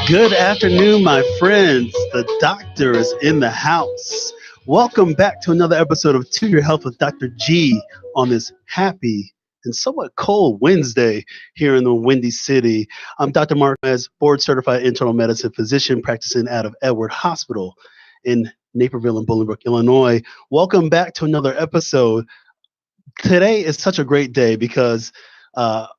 Good afternoon, my friends. The doctor is in the house. Welcome back to another episode of To Your Health with Dr. G on this happy and somewhat cold Wednesday here in the Windy City. I'm Dr. Mark as board certified internal medicine physician practicing out of Edward Hospital in Naperville and Bolingbrook, Illinois. Welcome back to another episode. Today is such a great day because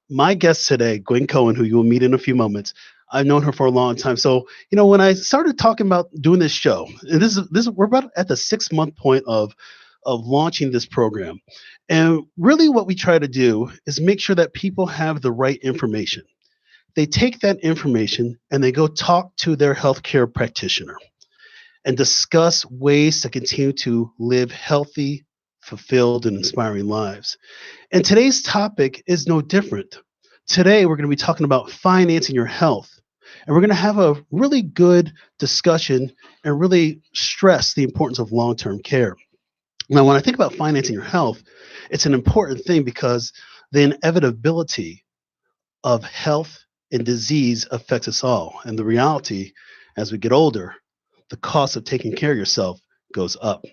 my guest today, Gwen Cohen, who you will meet in a few moments, I've known her for a long time. So, when I started talking about doing this show, and this is we're about at the 6-month point of launching this program. And really what we try to do is make sure that people have the right information. They take that information and they go talk to their healthcare practitioner and discuss ways to continue to live healthy, fulfilled, and inspiring lives. And today's topic is no different. Today, we're going to be talking about financing your health. And we're going to have a really good discussion and really stress the importance of long-term care. Now, when I think about financing your health, it's an important thing because the inevitability of health and disease affects us all. And the reality, as we get older, the cost of taking care of yourself goes up.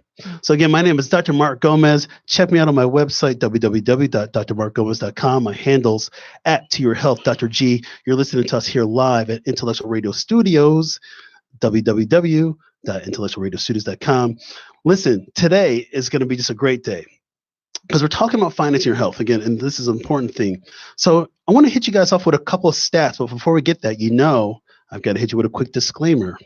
So again, my name is Dr. Mark Gomez. Check me out on my website, www.drmarkgomez.com. My handles at To Your Health, Dr. G. You're listening to us here live at Intellectual Radio Studios, www.intellectualradiostudios.com. Listen, today is going to be just a great day because we're talking about financing your health again, and this is an important thing. So I want to hit you guys off with a couple of stats, but before we get that, I've got to hit you with a quick disclaimer.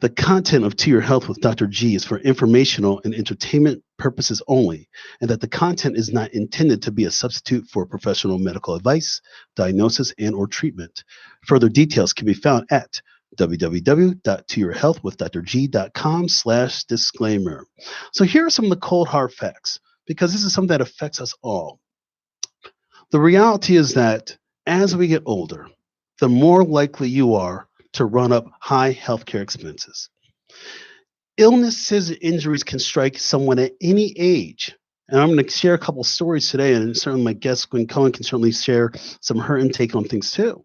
The content of To Your Health with Dr. G is for informational and entertainment purposes only, and that the content is not intended to be a substitute for professional medical advice, diagnosis, and or treatment. Further details can be found at www.toyourhealthwithdrg.com/disclaimer. So here are some of the cold hard facts, because this is something that affects us all. The reality is that as we get older, the more likely you are to run up high healthcare expenses. Illnesses and injuries can strike someone at any age. And I'm going to share a couple of stories today, and certainly my guest, Gwen Cohen, can certainly share some of her intake on things too.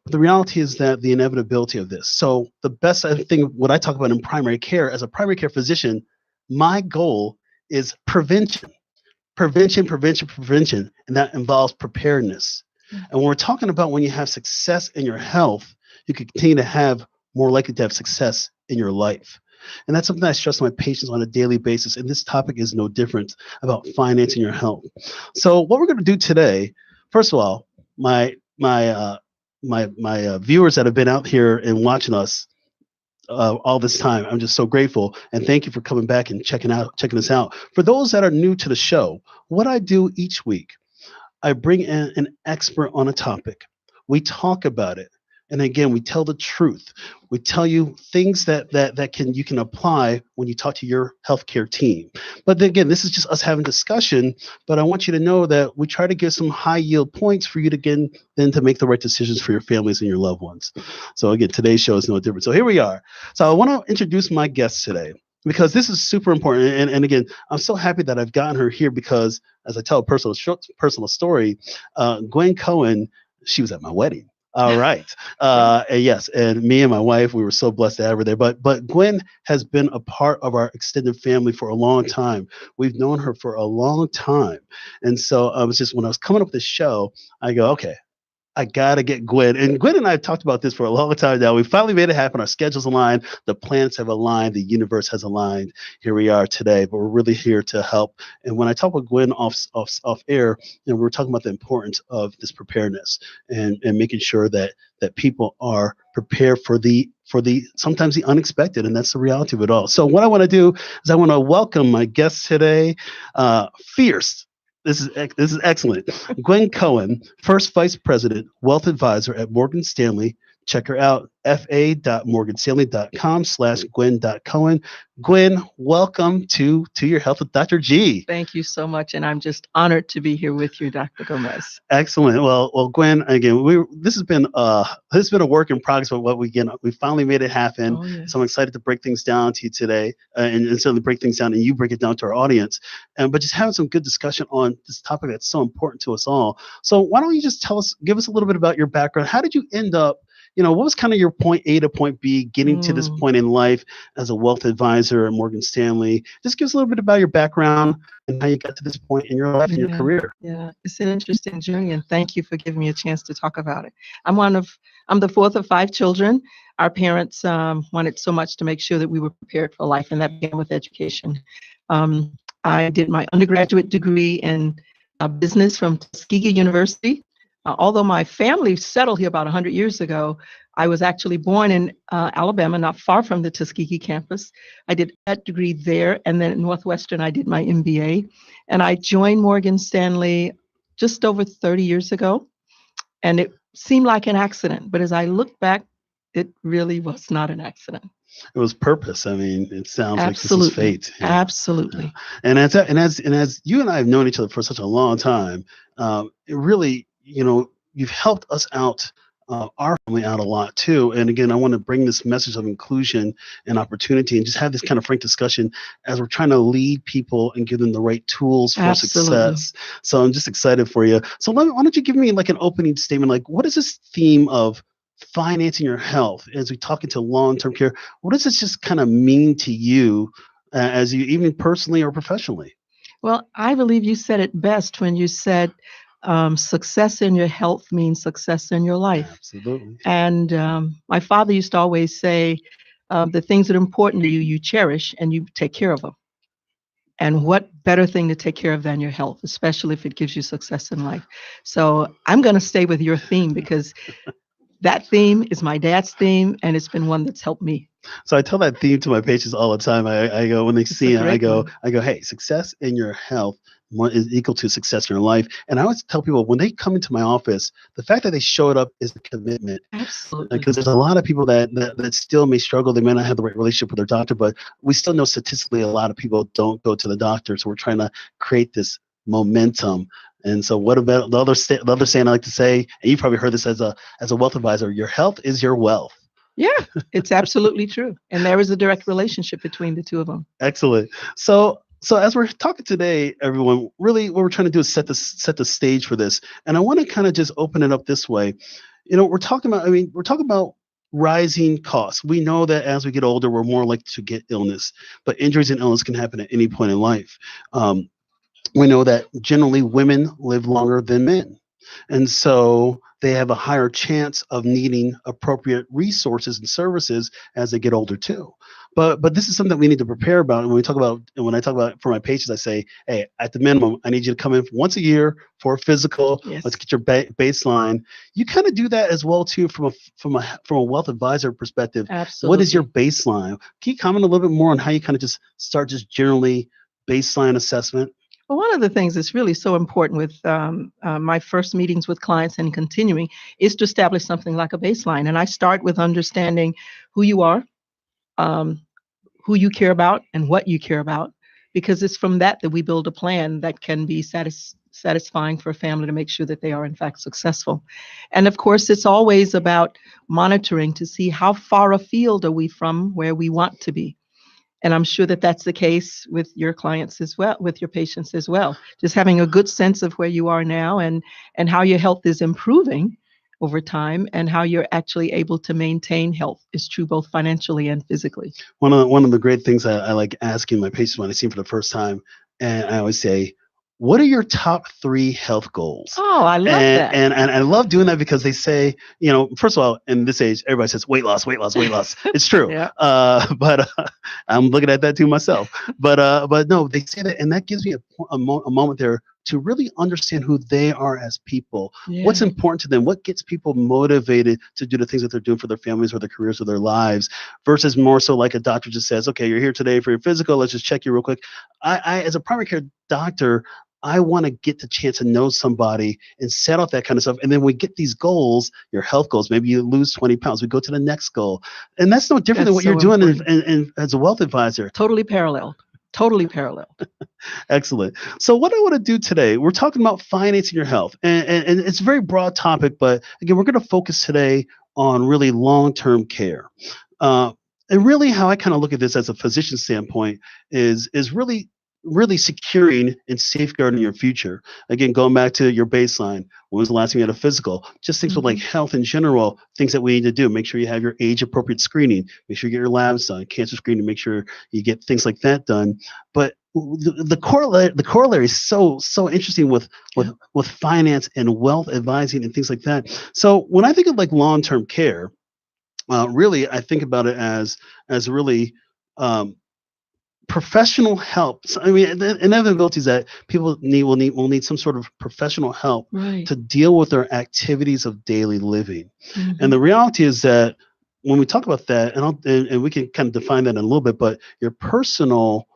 But the reality is that the inevitability of this. So the best thing, what I talk about in primary care, as a primary care physician, my goal is prevention. Prevention. And that involves preparedness. And when we're talking about when you have success in your health, you can continue to have more likely to have success in your life. And that's something I stress to my patients on a daily basis. And this topic is no different about financing your health. So what we're going to do today, first of all, my viewers that have been out here and watching us all this time, I'm just so grateful. And thank you for coming back and checking us out. For those that are new to the show, what I do each week, I bring in an expert on a topic. We talk about it. And again, we tell the truth. We tell you things that you can apply when you talk to your healthcare team. But again, this is just us having discussion. But I want you to know that we try to give some high yield points for you to then to make the right decisions for your families and your loved ones. So again, today's show is no different. So here we are. So I want to introduce my guest today, because this is super important. And again, I'm so happy that I've gotten her here because, as I tell a personal story, Gwen Cohen, she was at my wedding. All right. And yes, and me and my wife, we were so blessed to have her there. But Gwen has been a part of our extended family for a long time. We've known her for a long time. And so when I was coming up with this show, I go, okay, I got to get Gwen. And Gwen and I have talked about this for a long time now. We finally made it happen. Our schedules aligned. The planets have aligned. The universe has aligned. Here we are today, but we're really here to help. And when I talk with Gwen off air, we're talking about the importance of this preparedness and making sure that people are prepared for the sometimes the unexpected. And that's the reality of it all. So what I want to do is I want to welcome my guest today, Fierce. This is excellent. Gwen Cohen, First Vice President, Wealth Advisor at Morgan Stanley. Check her out, fa.morganstanley.com/Gwen.Cohen. Gwen, welcome to Your Health with Dr. G. Thank you so much, and I'm just honored to be here with you, Dr. Gomez. Excellent. Well, Gwen, again, this has been a work in progress, but we finally made it happen. Oh, yes. So I'm excited to break things down to you today, and certainly break things down, and you break it down to our audience. But just having some good discussion on this topic that's so important to us all. So why don't you just give us a little bit about your background? How did you end up what was kind of your point A to point B, getting to this Mm, point in life as a wealth advisor at Morgan Stanley? Just give us a little bit about your background and how you got to this point in your life and your yeah, career. yeah. It's an interesting journey, and thank you for giving me a chance to talk about it. I'm one of, I'm the fourth of five children. Our parents wanted so much to make sure that we were prepared for life, and that began with education. I did my undergraduate degree in business from Tuskegee University. Although my family settled here about 100 years ago, I was actually born in Alabama, not far from the Tuskegee campus. I did that degree there, and then at Northwestern, I did my MBA. And I joined Morgan Stanley just over 30 years ago, and it seemed like an accident. But as I look back, it really was not an accident. It was purpose. I mean, it sounds like this was Absolutely. fate. Yeah. Yeah. Absolutely. And as you and I have known each other for such a long time, it really, you've helped us out, our family out a lot too. And again, I want to bring this message of inclusion and opportunity, and just have this kind of frank discussion as we're trying to lead people and give them the right tools for Absolutely. success. So I'm just excited for you. So why don't you give me like an opening statement? Like, what is this theme of financing your health as we talk into long-term care? What does this just kind of mean to you, as you, even personally or professionally? Well, I believe you said it best when you said success in your health means success in your life. Absolutely. And my father used to always say, the things that are important to you, you cherish and you take care of them. And what better thing to take care of than your health, especially if it gives you success in life? So I'm going to stay with your theme because that theme is my dad's theme, and it's been one that's helped me. So I tell that theme to my patients all the time. I go, when they It's a see it, I great go, one. I go, hey, success in your health is equal to success in your life. And I always tell people when they come into my office, the fact that they showed up is a commitment, Absolutely. because there's a lot of people that still may struggle. They may not have the right relationship with their doctor, but we still know statistically a lot of people don't go to the doctor. So we're trying to create this momentum. And so, what about the other saying I like to say, and you probably heard this as a wealth advisor: your health is your wealth. Yeah, it's absolutely true. And there is a direct relationship between the two of them. Excellent. So as we're talking today, everyone, really what we're trying to do is set the stage for this. And I want to kind of just open it up this way. We're talking about rising costs. We know that as we get older, we're more likely to get illness, but injuries and illness can happen at any point in life. We know that generally women live longer than men. And so they have a higher chance of needing appropriate resources and services as they get older too. But this is something that we need to prepare about. And when I talk about for my patients, I say, hey, at the minimum, I need you to come in once a year for a physical. Let's Yes, get your baseline. You kind of do that as well too from a wealth advisor perspective. What is your absolutely. baseline? Can you comment a little bit more on how you kind of just start just generally baseline assessment? Well, one of the things that's really so important with my first meetings with clients and continuing is to establish something like a baseline. And I start with understanding who you are, um, who you care about, and what you care about, because it's from that that we build a plan that can be satisfying for a family to make sure that they are, in fact, successful. And of course, it's always about monitoring to see how far afield are we from where we want to be. And I'm sure that that's the case with your clients as well, with your patients as well. Just having a good sense of where you are now and how your health is improving over time and how you're actually able to maintain health is true both financially and physically. One of the great things I like asking my patients when I see them for the first time, and I always say, "What are your top three health goals?" Oh, I love And that. and and I love doing that because they say, first of all, in this age, everybody says weight loss, weight loss, weight loss. It's true, Yeah. but I'm looking at that too myself. But no, they say that, and that gives me a moment there to really understand who they are as people. What's Yeah. important to them? What gets people motivated to do the things that they're doing for their families or their careers or their lives, versus more so like a doctor just says, okay, you're here today for your physical. Let's just check you real quick. I as a primary care doctor, I want to get the chance to know somebody and set out that kind of stuff. And then we get these goals, your health goals. Maybe you lose 20 pounds. We go to the next goal. And that's no different than That's what you're so doing important. as a wealth advisor. Totally paralleled. Totally paralleled. Excellent. So what I want to do today, we're talking about financing your health. And it's a very broad topic, but again, we're going to focus today on really long-term care. Uh, and really how I kind of look at this as a physician standpoint is really really securing and safeguarding your future. Again, going back to your baseline, when was the last time you had a physical? Just things with like health in general, things that we need to do. Make sure you have your age-appropriate screening. Make sure you get your labs done, cancer screening. Make sure you get things like that done. But the corollary is so interesting with finance and wealth advising and things like that. So when I think of like long-term care, really I think about it as really professional help. So, I mean, the inevitability is that people will need some sort of professional help to deal with their activities of daily living. And the reality is that when we talk about that, and we can kind of define that in a little bit, but your personal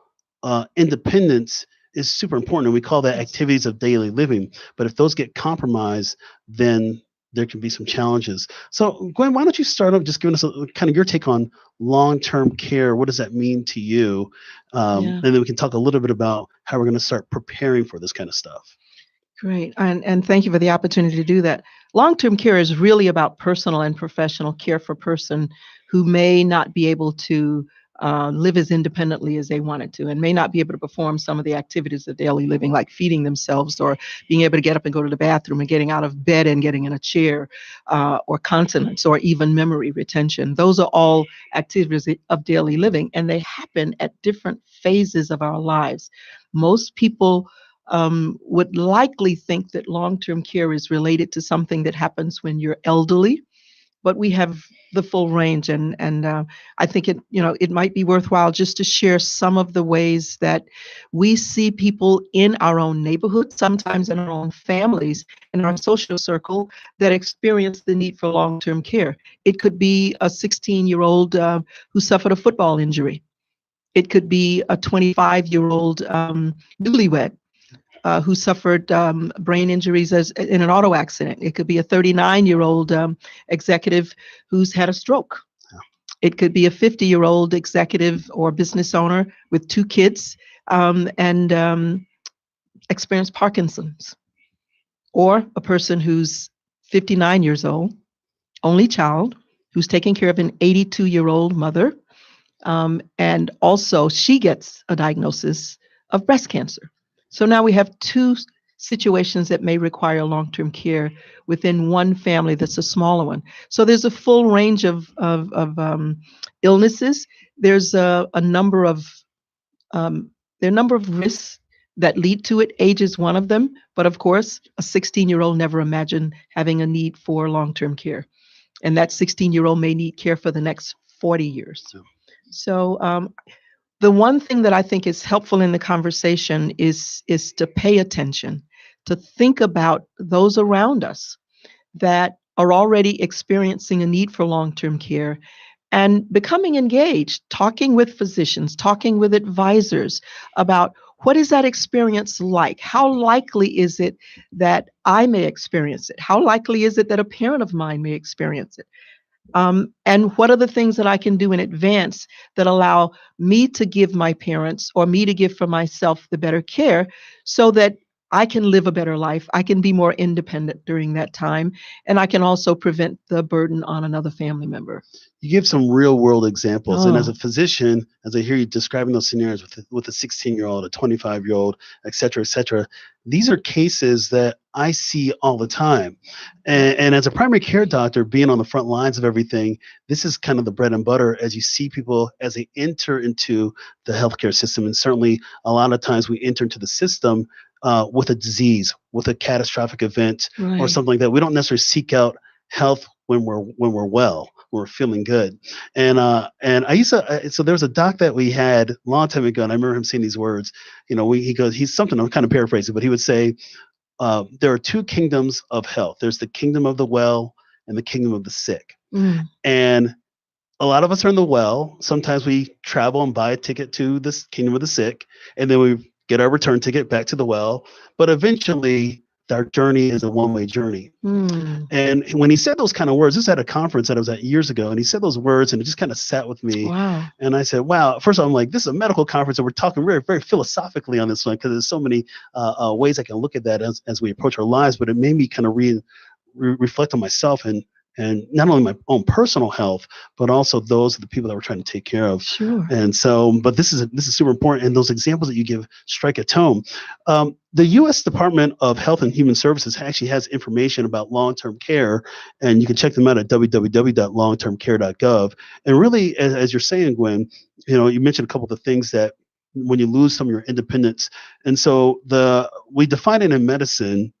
independence is super important, and we call that activities of daily living. But if those get compromised, then there can be some challenges. So, Gwen, why don't you start off just giving us a kind of your take on long-term care? What does that mean to you? And then we can talk a little bit about how we're going to start preparing for this kind of stuff. Great. And thank you for the opportunity to do that. Long-term care is really about personal and professional care for a person who may not be able to live as independently as they wanted to, and may not be able to perform some of the activities of daily living, like feeding themselves or being able to get up and go to the bathroom and getting out of bed and getting in a chair, or continence, or even memory retention. Those are all activities of daily living, and they happen at different phases of our lives. Most people would likely think that long-term care is related to something that happens when you're elderly, but we have the full range, and I think it might be worthwhile just to share some of the ways that we see people in our own neighborhood, sometimes in our own families, in our social circle, that experience the need for long-term care. It could be a 16-year-old who suffered a football injury. It could be a 25-year-old newlywed who suffered brain injuries in an auto accident. It could be a 39-year-old executive who's had a stroke. It could be a 50-year-old executive or business owner with 2 kids and experienced Parkinson's. Or a person who's 59 years old, only child, who's taking care of an 82-year-old mother. And also she gets a diagnosis of breast cancer. So now we have 2 situations that may require long-term care within one family that's a smaller one. So there's a full range of illnesses. There's a number of risks that lead to it. Age is one of them, but of course, a 16-year-old never imagined having a need for long-term care, and that 16-year-old may need care for the next 40 years. So the one thing that I think is helpful in the conversation is to pay attention, to think about those around us that are already experiencing a need for long-term care, and becoming engaged, talking with physicians, talking with advisors about what is that experience like? How likely is it that I may experience it? How likely is it that a parent of mine may experience it? And what are the things that I can do in advance that allow me to give my parents, or me to give for myself, the better care, so that I can live a better life, I can be more independent during that time, and I can also prevent the burden on another family member. You give some real world examples. And as a physician, as I hear you describing those scenarios with a 16-year-old, a 25-year-old, et cetera, these are cases that I see all the time. And as a primary care doctor, being on the front lines of everything, this is kind of the bread and butter as you see people as they enter into the healthcare system. And certainly a lot of times we enter into the system with a disease, with a catastrophic event, or something like that. We don't necessarily seek out health when we're well. We're feeling good. And I used to, so there was a doc that we had a long time ago, and I remember him saying these words. He goes, he's something, I'm kind of paraphrasing, but he would say, there are 2 kingdoms of health. There's the kingdom of the well and the kingdom of the sick. And a lot of us are in the well. Sometimes we travel and buy a ticket to this kingdom of the sick, and then we get our return ticket back to the well. But eventually, our journey is a one-way journey. And when he said those kind of words, this was at a conference that I was at years ago, and he said those words, and it just kind of sat with me. Wow. And I said, wow. First of all, I'm like, this is a medical conference, and we're talking very, very philosophically on this one, because there's so many ways I can look at that as we approach our lives. But it made me kind of reflect on myself and and not only my own personal health, but also those of the people that we're trying to take care of. Sure. And so, but this is super important. And those examples that you give strike at home. The U.S. Department of Health and Human Services actually has information about long-term care, and you can check them out at www.longtermcare.gov. And really, as you're saying, Gwen, you mentioned a couple of the things that when you lose some of your independence. And so we define it in medicine,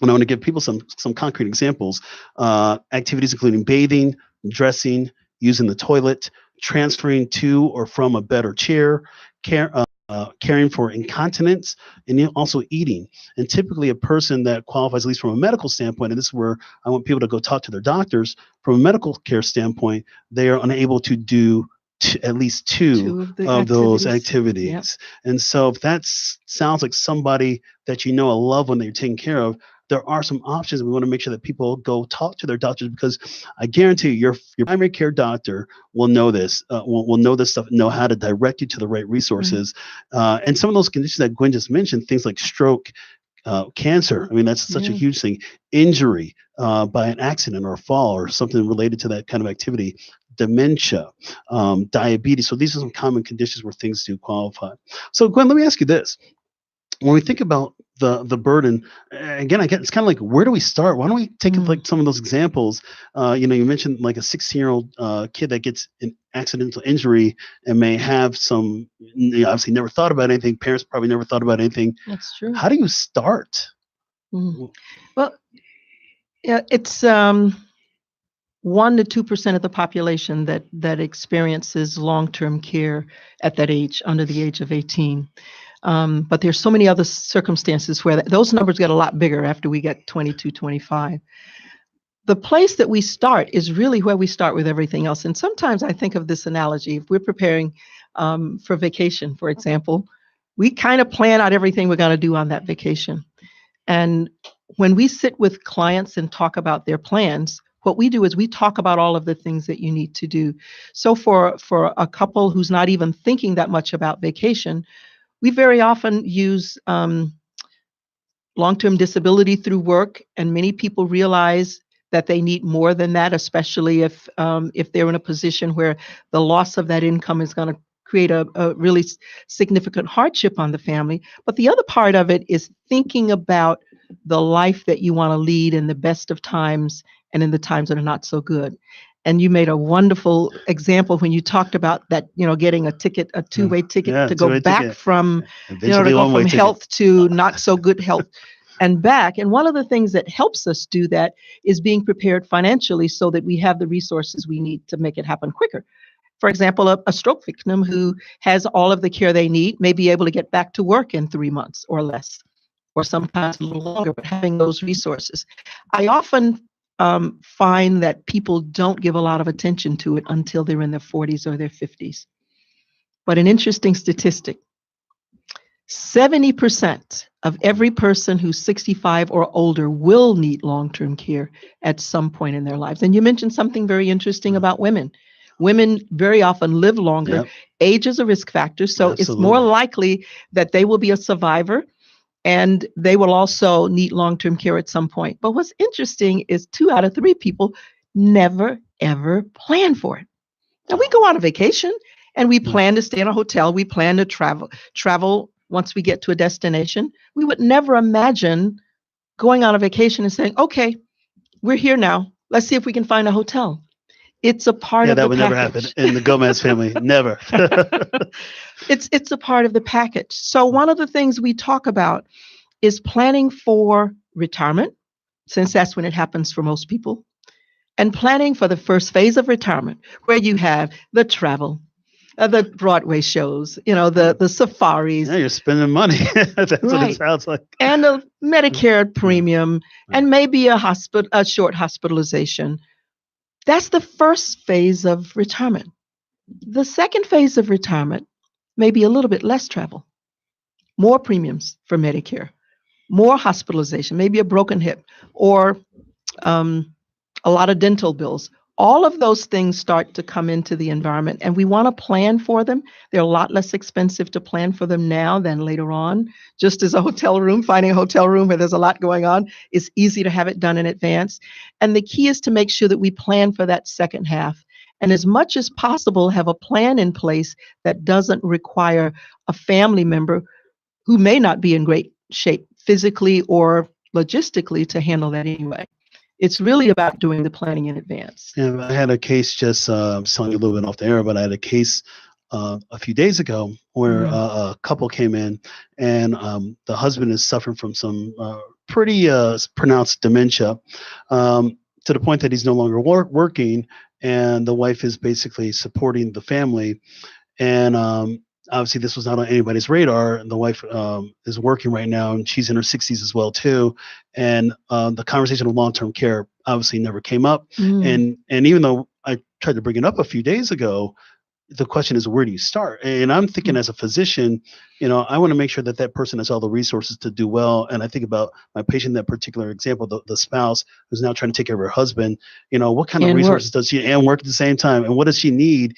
and I want to give people some concrete examples. Activities including bathing, dressing, using the toilet, transferring to or from a bed or chair, caring for incontinence, and also eating. And typically a person that qualifies, at least from a medical standpoint, and this is where I want people to go talk to their doctors, from a medical care standpoint, they are unable to do at least two of those activities. Yep. And so if that sounds like somebody that a loved one that you're taking care of, there are some options. We want to make sure that people go talk to their doctors, because I guarantee you, your primary care doctor will know this, will know this stuff, know how to direct you to the right resources. And some of those conditions that Gwen just mentioned, things like stroke, cancer. I mean, that's such a huge thing. Injury by an accident or a fall or something related to that kind of activity. Dementia, diabetes. So these are some common conditions where things do qualify. So Gwen, let me ask you this. When we think about the burden, again, it's kind of like, where do we start? Why don't we take like some of those examples? You mentioned like a 16-year-old kid that gets an accidental injury and may have some, obviously never thought about anything. Parents probably never thought about anything. That's true. How do you start? Well, yeah, it's 1 to 2% of the population that experiences long-term care at that age, under the age of 18. But there's so many other circumstances where those numbers get a lot bigger after we get 22, 25. The place that we start is really where we start with everything else. And sometimes I think of this analogy. If we're preparing for vacation, for example, we kind of plan out everything we're going to do on that vacation. And when we sit with clients and talk about their plans, what we do is we talk about all of the things that you need to do. So for a couple who's not even thinking that much about vacation, we very often use long-term disability through work, and many people realize that they need more than that, especially if they're in a position where the loss of that income is going to create a really significant hardship on the family. But the other part of it is thinking about the life that you want to lead in the best of times and in the times that are not so good. And you made a wonderful example when you talked about that, getting a two-way ticket to go back from, to go from health to not so good health and back. And one of the things that helps us do that is being prepared financially so that we have the resources we need to make it happen quicker. For example, a stroke victim who has all of the care they need may be able to get back to work in 3 months or less, or sometimes a little longer, but having those resources. I often find that people don't give a lot of attention to it until they're in their 40s or their 50s. But an interesting statistic, 70% of every person who's 65 or older will need long-term care at some point in their lives. And you mentioned something very interesting about women. Women very often live longer. Yep. Age is a risk factor, so Absolutely. It's more likely that they will be a survivor, and they will also need long-term care at some point. But what's interesting is 2 out of 3 people never, ever plan for it. Now, we go on a vacation, and we plan to stay in a hotel. We plan to travel once we get to a destination. We would never imagine going on a vacation and saying, okay, we're here now. Let's see if we can find a hotel. It's a part of the package. Yeah, that would never happen in the Gomez family. Never. It's a part of the package. So one of the things we talk about is planning for retirement, since that's when it happens for most people, and planning for the first phase of retirement, where you have the travel, the Broadway shows, the safaris. Yeah, you're spending money. That's right. What it sounds like. And a Medicare premium, and maybe a short hospitalization. That's the first phase of retirement. The second phase of retirement may be a little bit less travel, more premiums for Medicare, more hospitalization, maybe a broken hip, or a lot of dental bills, all of those things start to come into the environment, and we want to plan for them. They're a lot less expensive to plan for them now than later on. Just as a hotel room, finding a hotel room where there's a lot going on, it's easy to have it done in advance. And the key is to make sure that we plan for that second half. And as much as possible, have a plan in place that doesn't require a family member who may not be in great shape physically or logistically to handle that anyway. It's really about doing the planning in advance. Yeah, I had a case just telling you a little bit off the air, but I had a case a few days ago where a couple came in, and the husband is suffering from some pretty pronounced dementia, to the point that he's no longer working, and the wife is basically supporting the family. And obviously, this was not on anybody's radar. And the wife is working right now, and she's in her 60s as well too. And the conversation of long-term care obviously never came up. And even though I tried to bring it up a few days ago, the question is, where do you start? And I'm thinking, as a physician, I want to make sure that that person has all the resources to do well. And I think about my patient, that particular example, the spouse who's now trying to take care of her husband. What kind of resources does she, and work at the same time? And what does she need?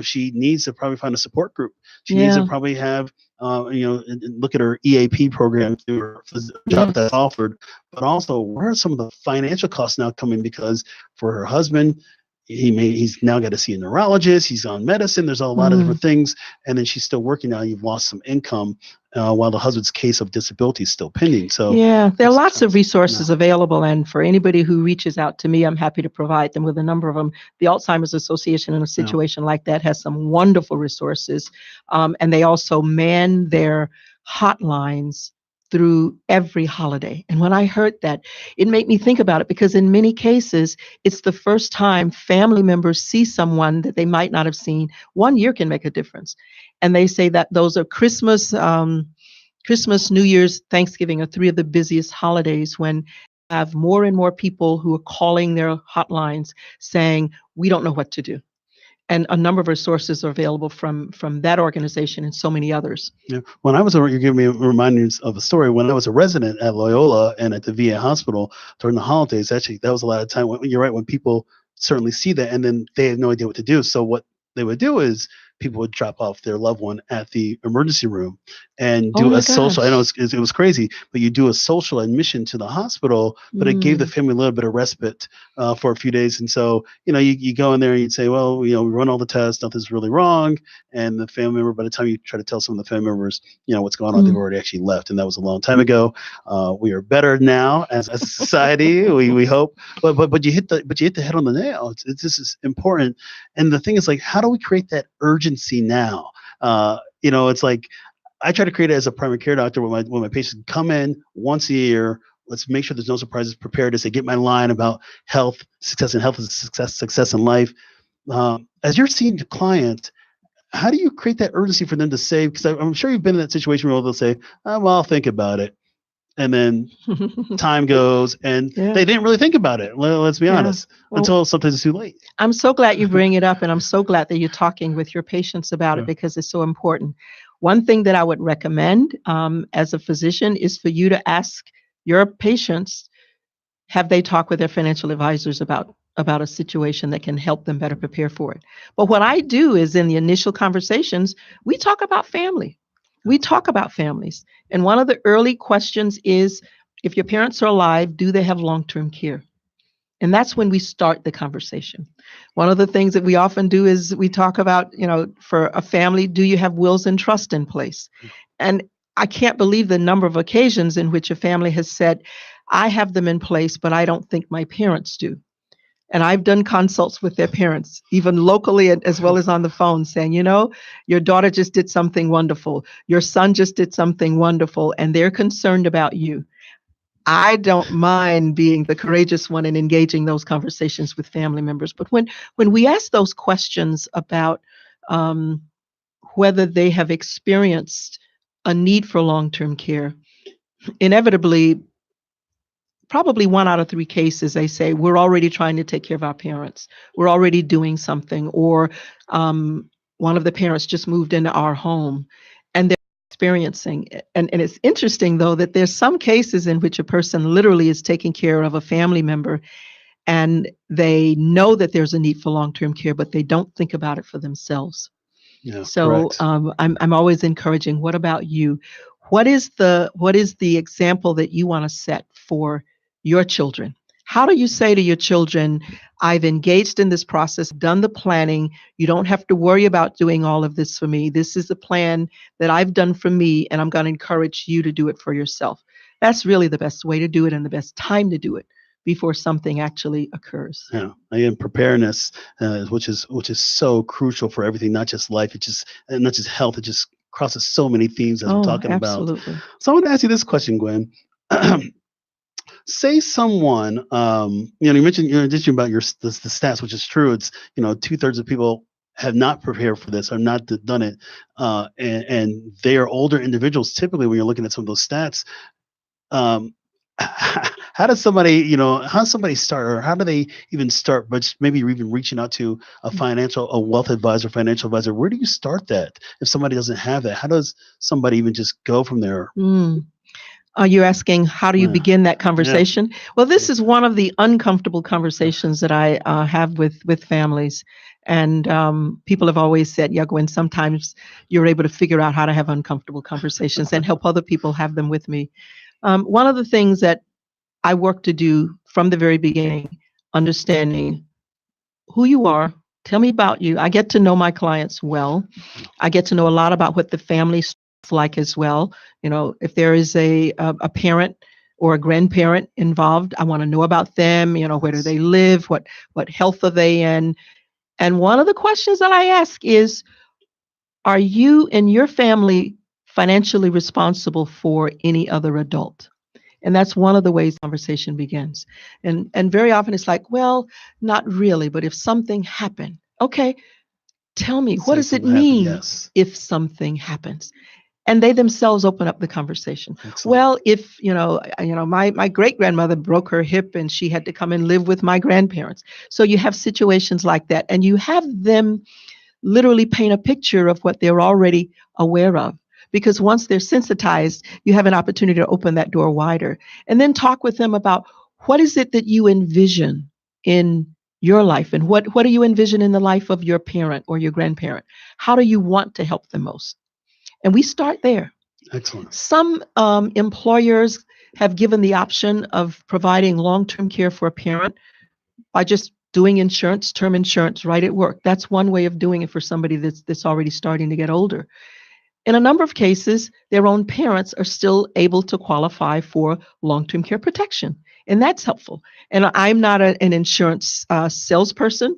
She needs to probably find a support group. She needs to probably have, look at her EAP program through her job that's offered. But also, where are some of the financial costs now coming? Because for her husband, he's now got to see a neurologist. He's on medicine. There's a lot of different things. And then she's still working now. You've lost some income while the husband's case of disability is still pending. So there are lots of resources available. And for anybody who reaches out to me, I'm happy to provide them with a number of them. The Alzheimer's Association in a situation like that has some wonderful resources. And they also man their hotlines through every holiday. And when I heard that, it made me think about it, because in many cases, it's the first time family members see someone that they might not have seen. 1 year can make a difference. And they say that those are Christmas, New Year's, Thanksgiving are three of the busiest holidays, when you have more and more people who are calling their hotlines saying, we don't know what to do. And a number of resources are available from that organization and so many others. Yeah. When I was, you're giving me reminders of a story. When I was a resident at Loyola and at the VA hospital during the holidays, actually, that was a lot of time. You're right, when people certainly see that, and then they have no idea what to do. So what they would do is people would drop off their loved one at the emergency room and do a social. I know it was crazy, but you do a social admission to the hospital, but it gave the family a little bit of respite for a few days. And so, you go in there and you'd say, well, we run all the tests, nothing's really wrong. And the family member, by the time you try to tell some of the family members, what's going on, they've already actually left. And that was a long time ago. We are better now as a society, we hope. But you hit the head on the nail. This is important. And the thing is, like, how do we create that urgency now? It's like, I try to create it as a primary care doctor when my patients come in once a year. Let's make sure there's no surprises. Prepared to say, get my line about health, success, and health is success in life. As you're seeing the client, how do you create that urgency for them to say? Because I'm sure you've been in that situation where they'll say, well, I'll think about it. And then time goes, and they didn't really think about it. Let's be honest, until sometimes it's too late. I'm so glad you bring it up, and I'm so glad that you're talking with your patients about it, because it's so important. One thing that I would recommend as a physician is for you to ask your patients, have they talked with their financial advisors about a situation that can help them better prepare for it? But what I do is, in the initial conversations, we talk about family. We talk about families. And one of the early questions is, if your parents are alive, do they have long-term care? And that's when we start the conversation. One of the things that we often do is we talk about, for a family, do you have wills and trust in place? And I can't believe the number of occasions in which a family has said, I have them in place, but I don't think my parents do. And I've done consults with their parents, even locally as well as on the phone, saying, your daughter just did something wonderful. Your son just did something wonderful, and they're concerned about you. I don't mind being the courageous one and engaging those conversations with family members. But when we ask those questions about whether they have experienced a need for long-term care, inevitably, probably 1 out of 3 cases, they say, we're already trying to take care of our parents. We're already doing something. Or one of the parents just moved into our home, and they're experiencing it. And it's interesting, though, that there's some cases in which a person literally is taking care of a family member, and they know that there's a need for long-term care, but they don't think about it for themselves. Yeah, So correct. I'm always encouraging. What about you? What is the example that you want to set for your children? How do you say to your children, I've engaged in this process, done the planning. You don't have to worry about doing all of this for me. This is the plan that I've done for me, and I'm going to encourage you to do it for yourself. That's really the best way to do it and the best time to do it before something actually occurs. Yeah, again, preparedness, which is so crucial for everything, not just life, and not just health. It just crosses so many themes as we're Oh, talking about. absolutely. So I want to ask you this question, Gwen. Say someone, you mentioned in addition about the stats, which is true. It's 2/3 of people have not prepared for this or not done it, and they are older individuals. Typically, when you're looking at some of those stats, um, how does somebody start, or how do they even start? But maybe you're even reaching out to a wealth advisor, financial advisor. Where do you start that if somebody doesn't have that? How does somebody even just go from there? Mm. Are you asking how do you Yeah, begin that yeah, conversation? Well, this is one of the uncomfortable conversations that I have with families, and people have always said, "Yeah, Gwen, sometimes you're able to figure out how to have uncomfortable conversations and help other people have them with me." One of the things that I work to do from the very beginning, understanding who you are. Tell me about you. I get to know my clients well. I get to know a lot about what the family's like as well. If there is a parent or a grandparent involved, I want to know about them. Where do they live? What health are they in? And one of the questions that I ask is, are you and your family financially responsible for any other adult? And that's one of the ways conversation begins. And very often it's like, well, not really, but if something happened, okay, tell me, what say does it something happened. mean Yes, if something happens? And they themselves open up the conversation. excellent. Well, if my great grandmother broke her hip and she had to come and live with my grandparents. So you have situations like that, and you have them literally paint a picture of what they're already aware of. Because once they're sensitized, you have an opportunity to open that door wider and then talk with them about what is it that you envision in your life, and what do you envision in the life of your parent or your grandparent? How do you want to help them most? And we start there. Excellent. Some employers have given the option of providing long-term care for a parent by just doing insurance, term insurance, right at work. That's one way of doing it for somebody that's already starting to get older. In a number of cases, their own parents are still able to qualify for long-term care protection, and that's helpful. And I'm not an insurance salesperson.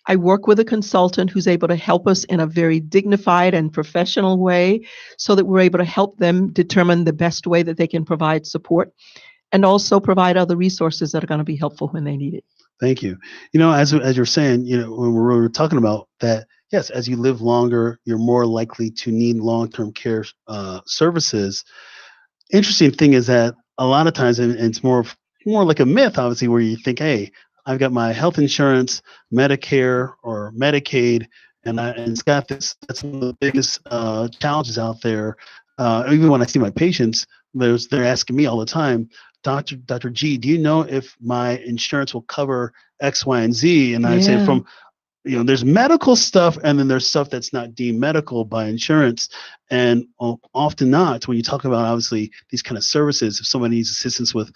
I work with a consultant who's able to help us in a very dignified and professional way so that we're able to help them determine the best way that they can provide support and also provide other resources that are going to be helpful when they need it. Thank you. As you're saying, when we're talking about that, yes, as you live longer, you're more likely to need long-term care services. Interesting thing is that a lot of times, and it's more like a myth, obviously, where you think, hey, I've got my health insurance, Medicare or Medicaid, and it's got this. That's one of the biggest challenges out there. Even when I see my patients, they're asking me all the time, Dr. G, do you know if my insurance will cover X, Y, and Z? And I say, Yeah. there's medical stuff, and then there's stuff that's not deemed medical by insurance. And often not, when you talk about obviously these kind of services, if somebody needs assistance with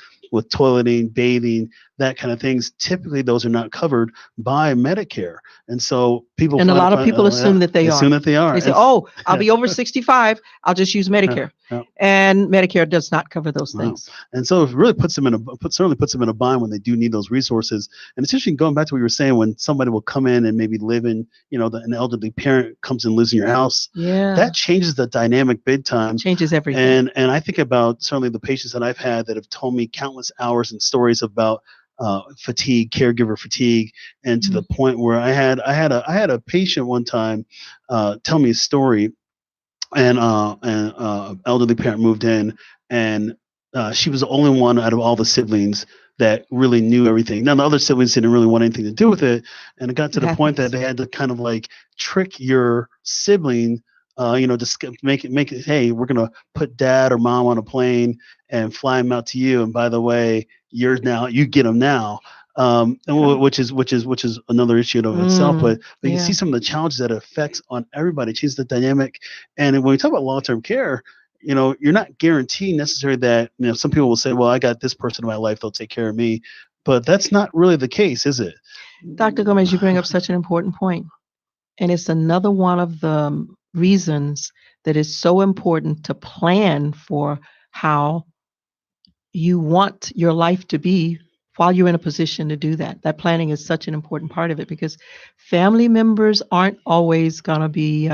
toileting, bathing, that kind of things, typically those are not covered by Medicare. And so people And a lot of people assume that they assume are. that they are. They say, oh, I'll be over 65. I'll just use Medicare. Yeah. And Medicare does not cover those Wow. things. And so it really certainly puts them in a bind when they do need those resources. And it's interesting, going back to what you were saying, when somebody will come in and maybe live in, an elderly parent comes and lives in your house, Yeah. that changes the dynamic big time. Changes everything. And I think about certainly the patients that I've had that have told me countless hours and stories about fatigue, caregiver fatigue, and to the point where I had a patient one time tell me a story, and elderly parent moved in, and she was the only one out of all the siblings that really knew everything. Now the other siblings didn't really want anything to do with it, and it got to the point that they had to kind of like trick your sibling, just make it. Hey, we're gonna put dad or mom on a plane and fly them out to you, and by the way, you get them now. which is another issue in of itself. But you can Yeah. see some of the challenges that it affects on everybody. It changes the dynamic. And when we talk about long-term care, you're not guaranteed necessarily that, some people will say, well, I got this person in my life, they'll take care of me. But that's not really the case, is it? Dr. Gomez, you bring up such an important point. And it's another one of the reasons that it's so important to plan for how you want your life to be while you're in a position to do that. That planning is such an important part of it, because family members aren't always going to be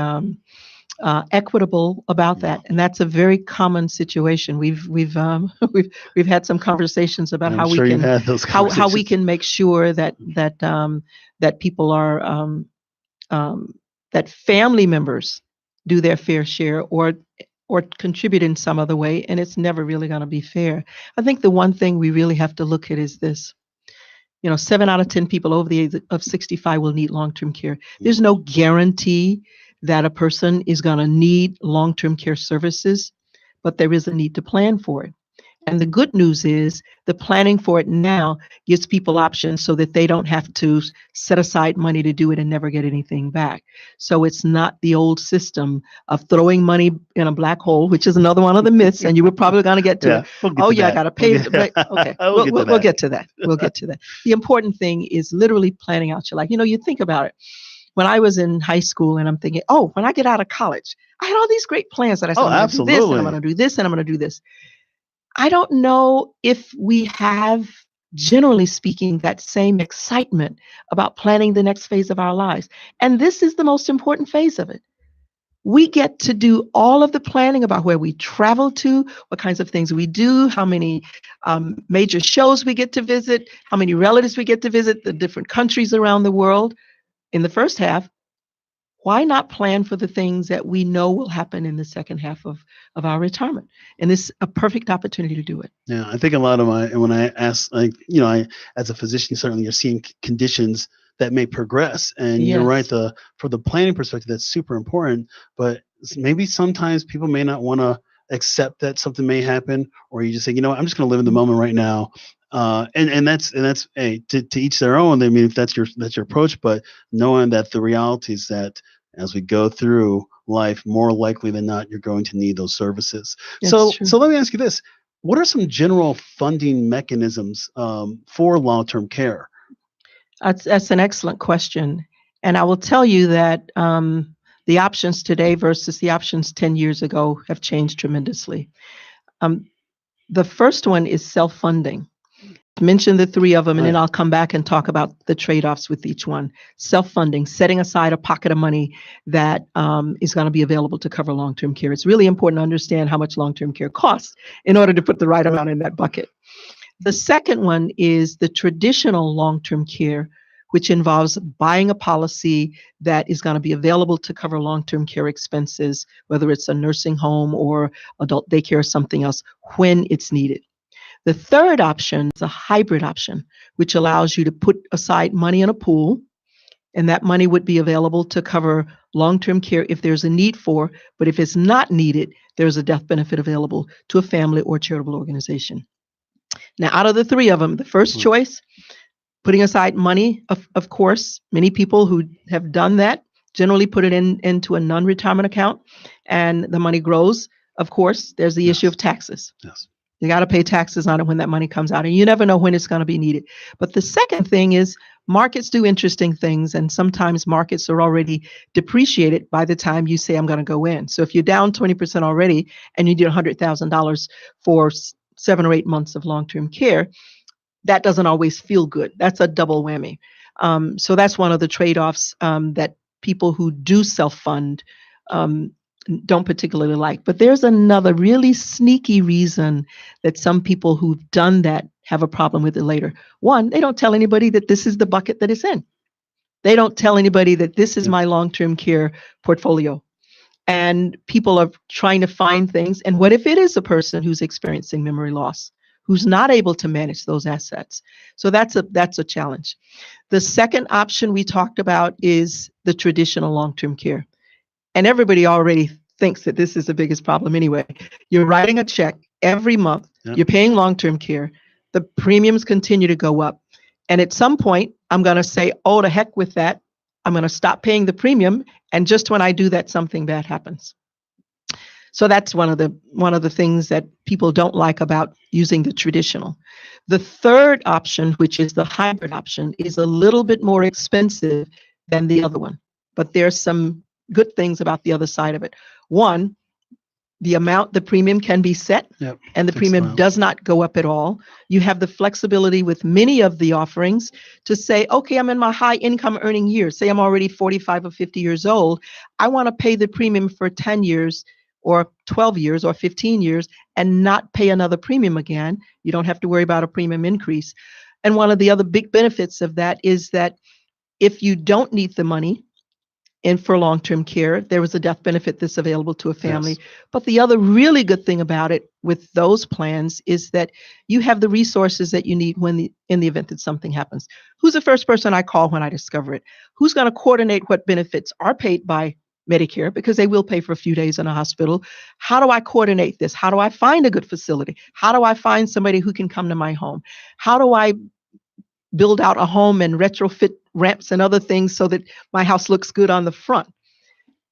equitable about that, and that's a very common situation. We've we've had some conversations about I'm how we sure you've can had those how we conversations. can make sure that that people are that family members do their fair share or contribute in some other way, and it's never really going to be fair. I think the one thing we really have to look at is this. 7 out of 10 people over the age of 65 will need long-term care. There's no guarantee that a person is going to need long-term care services, but there is a need to plan for it. And the good news is the planning for it now gives people options so that they don't have to set aside money to do it and never get anything back. So it's not the old system of throwing money in a black hole, which is another one of the myths, and you were probably going to get to Yeah, it. we'll get Oh, to yeah, I that. got to pay. Okay. Okay, We'll get to that. We'll get to that. The important thing is literally planning out your life. You think about it. When I was in high school and I'm thinking, oh, when I get out of college, I had all these great plans that I said, Oh, I'm going to do this and I'm absolutely. going to do this and I'm going to do this. I don't know if we have, generally speaking, that same excitement about planning the next phase of our lives. And this is the most important phase of it. We get to do all of the planning about where we travel to, what kinds of things we do, how many major shows we get to visit, how many relatives we get to visit, the different countries around the world. In the first half, why not plan for the things that we know will happen in the second half of our retirement? And this is a perfect opportunity to do it. Yeah, I think a lot of when I ask, I as a physician, certainly you're seeing conditions that may progress, and you're right. Yes. For the planning perspective, that's super important. But maybe sometimes people may not want to accept that something may happen, or you just say, I'm just going to live in the moment right now. And that's hey, to each their own. I mean, if that's your approach, but knowing that the reality is that as we go through life, more likely than not, you're going to need those services. That's true. So let me ask you this. What are some general funding mechanisms for long-term care? That's an excellent question. And I will tell you that the options today versus the options 10 years ago have changed tremendously. The first one is self-funding. Mention the three of them, and then I'll come back and talk about the trade-offs with each one. Self-funding, setting aside a pocket of money that is going to be available to cover long-term care. It's really important to understand how much long-term care costs in order to put the right amount in that bucket. The second one is the traditional long-term care, which involves buying a policy that is going to be available to cover long-term care expenses, whether it's a nursing home or adult daycare or something else, when it's needed. The third option is a hybrid option, which allows you to put aside money in a pool, and that money would be available to cover long-term care if there's a need for, but if it's not needed, there's a death benefit available to a family or charitable organization. Now, out of the three of them, the first choice, putting aside money, of course, many people who have done that generally put it into a non-retirement account, and the money grows. Of course, there's the issue of taxes. Yes. You got to pay taxes on it when that money comes out, and you never know when it's going to be needed. But the second thing is markets do interesting things, and sometimes markets are already depreciated by the time you say, I'm going to go in. So if you're down 20% already and you need $100,000 for 7 or 8 months of long-term care, that doesn't always feel good. That's a double whammy. So that's one of the trade-offs that people who do self-fund don't particularly like. But there's another really sneaky reason that some people who've done that have a problem with it later. One, they don't tell anybody that this is the bucket that it's in. They don't tell anybody that this is my long-term care portfolio. And people are trying to find things. And what if it is a person who's experiencing memory loss, who's not able to manage those assets? So that's a challenge. The second option we talked about is the traditional long-term care. And everybody already thinks that this is the biggest problem anyway. You're writing a check every month. You're paying long-term care. The premiums continue to go up. And at some point, I'm going to say, oh, to heck with that. I'm going to stop paying the premium. And just when I do that, something bad happens. So that's one of the things that people don't like about using the traditional. The third option, which is the hybrid option, is a little bit more expensive than the other one. But there's some good things about the other side of it. One, the premium can be set, and the premium does not go up at all. You have the flexibility with many of the offerings to say, okay, I'm in my high income earning years. Say I'm already 45 or 50 years old. I want to pay the premium for 10 years or 12 years or 15 years and not pay another premium again. You don't have to worry about a premium increase. And one of the other big benefits of that is that if you don't need the money and for long-term care, there is a death benefit that's available to a family. Yes. But the other really good thing about it with those plans is that you have the resources that you need in the event that something happens. Who's the first person I call when I discover it? Who's going to coordinate what benefits are paid by Medicare, because they will pay for a few days in a hospital? How do I coordinate this? How do I find a good facility? How do I find somebody who can come to my home? How do I build out a home and retrofit ramps and other things so that my house looks good on the front?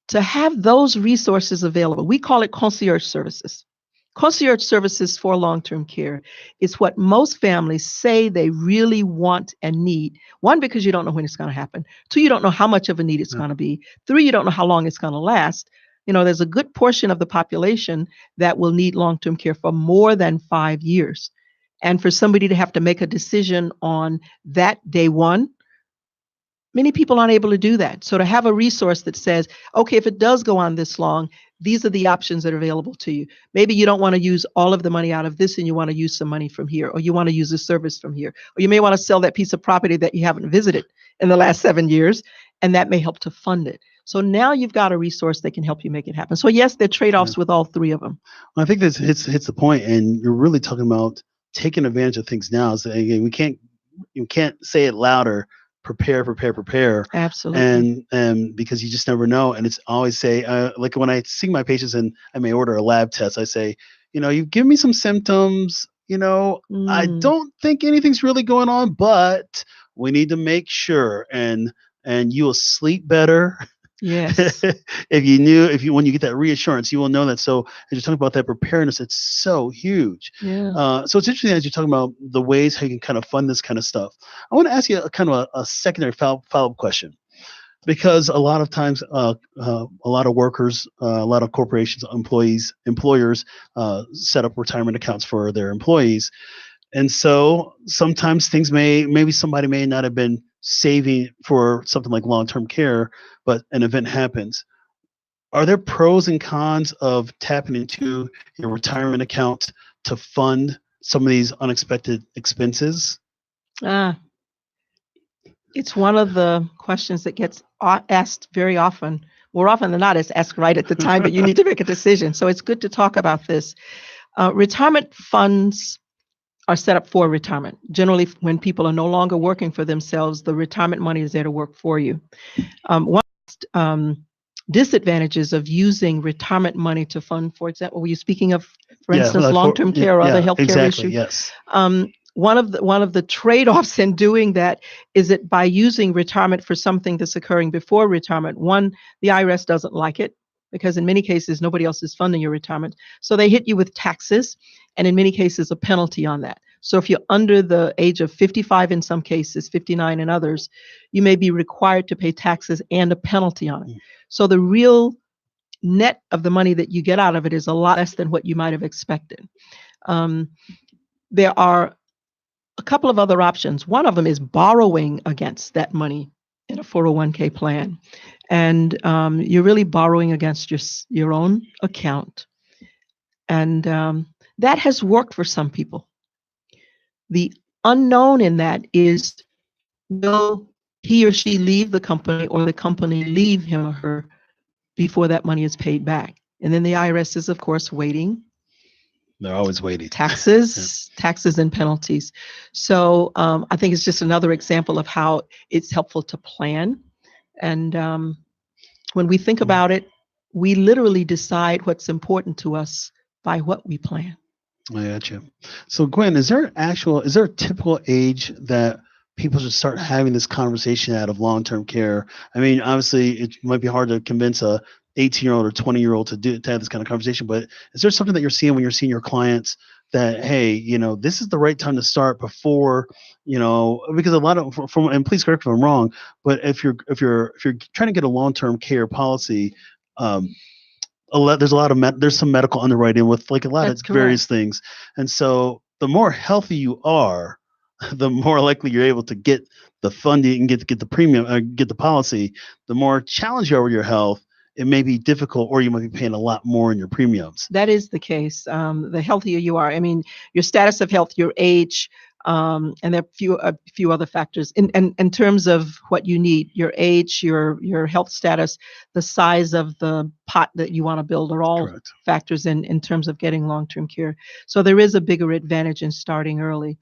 To have those resources available, we call it concierge services. Concierge services for long-term care is what most families say they really want and need. One, because you don't know when it's going to happen. Two, you don't know how much of a need it's going to be. Three, you don't know how long it's going to last. There's a good portion of the population that will need long-term care for more than 5 years. And for somebody to have to make a decision on that day one, many people aren't able to do that. So to have a resource that says, okay, if it does go on this long, these are the options that are available to you. Maybe you don't want to use all of the money out of this and you want to use some money from here, or you want to use a service from here, or you may want to sell that piece of property that you haven't visited in the last 7 years, and that may help to fund it. So now you've got a resource that can help you make it happen. So yes, there are trade-offs with all three of them. Well, I think this hits the point, and you're really talking about taking advantage of things now. So again, you can't say it louder. Prepare. Absolutely. And because you just never know. And it's always say, like when I see my patients and I may order a lab test, I say, you give me some symptoms, I don't think anything's really going on, but we need to make sure, and you will sleep better. Yes. When you get that reassurance, you will know that. So as you're talking about that preparedness, it's so huge. Yeah. So it's interesting as you're talking about the ways how you can kind of fund this kind of stuff. I want to ask you a kind of a secondary follow-up question, because a lot of times, a lot of workers, a lot of corporations, employers set up retirement accounts for their employees. And so sometimes maybe somebody may not have been saving for something like long-term care, but an event happens. Are there pros and cons of tapping into your retirement account to fund some of these unexpected expenses? It's one of the questions that gets asked very often. More often than not, it's asked right at the time, but you need to make a decision. So it's good to talk about this. Retirement funds are set up for retirement. Generally, when people are no longer working for themselves, the retirement money is there to work for you. One disadvantages of using retirement money to fund, for example, were you speaking of, for instance, long-term care or other healthcare issues? Yes. One of the trade-offs in doing that is that by using retirement for something that's occurring before retirement, one, the IRS doesn't like it, because in many cases, nobody else is funding your retirement. So they hit you with taxes, and in many cases, a penalty on that. So if you're under the age of 55 in some cases, 59 in others, you may be required to pay taxes and a penalty on it. So the real net of the money that you get out of it is a lot less than what you might have expected. There are a couple of other options. One of them is borrowing against that money in a 401k plan. And you're really borrowing against your own account. And that has worked for some people. The unknown in that is, will he or she leave the company, or the company leave him or her before that money is paid back? And then the IRS is, of course, waiting. They're always waiting. Taxes and penalties. So I think it's just another example of how it's helpful to plan. And when we think about it, we literally decide what's important to us by what we plan. I got you. So Gwen, is there a typical age that people should start having this conversation out of long-term care. I mean, obviously, it might be hard to convince a 18-year-old or 20-year-old to have this kind of conversation, but is there something that you're seeing when you're seeing your clients that, hey, this is the right time to start before, because a lot of from and please correct me if I'm wrong, but if you're trying to get a long-term care policy, there's some medical underwriting with like a lot That's of various correct. things, and so the more healthy you are, the more likely you're able to get the funding and get the premium, get the policy. The more challenged you are with your health, it may be difficult, or you might be paying a lot more in your premiums. That is the case. The healthier you are, I mean, your status of health, your age, and there are a few other factors in terms of what you need. Your age, your health status, the size of the pot that you want to build are all Correct. factors in terms of getting long-term care. So there is a bigger advantage in starting early.